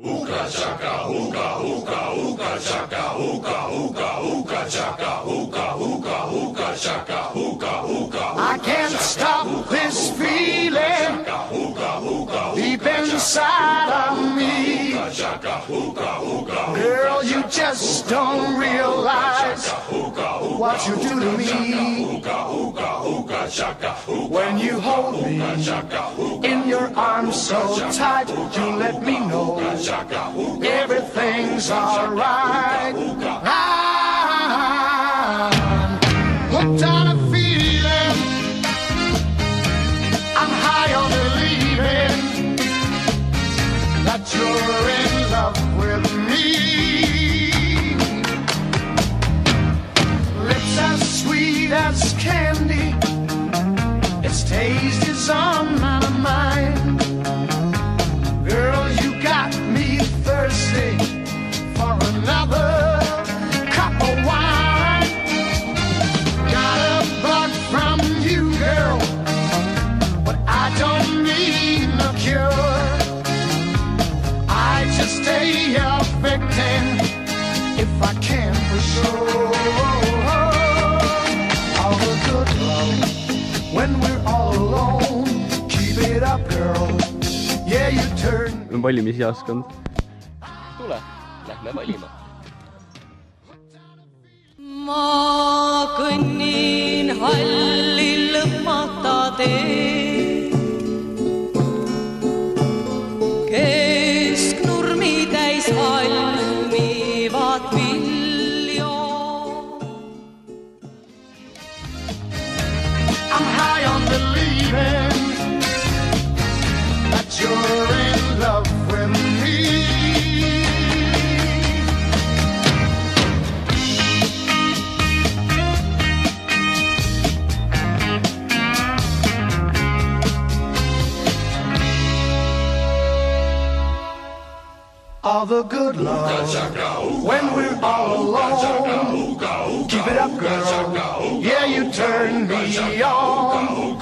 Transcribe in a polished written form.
Hookah chaka, hookah, hookah, hookah chaka, hookah, hookah, hookah chaka, hookah, hookah, hookah chaka, hookah, hookah. I can't stop this feeling deep inside of me. Girl, you just don't realize what you do to me. When you hold me in your arms so tight, you let me know everything's alright. I'm hooked on a feeling, I'm high on believing that you're in love with me. Lips as sweet as candy, its taste is on my mind. Girl, you got me thirsty for another cup of wine. Got a bug from you, girl, but I don't need no cure. I just stay a victim if I can for sure. All the good love when we're all alone. Keep it up, girl. Yeah, you turn. Valimisjaoskond. Tule, lähme valima. Ma kõnnin halli lõpmata teed, kesknurmi täis halmivad viljo. I'm high on believing that you're in love with me. All the good love when we're all alone. Keep it up, girl. Yeah, you turn me on.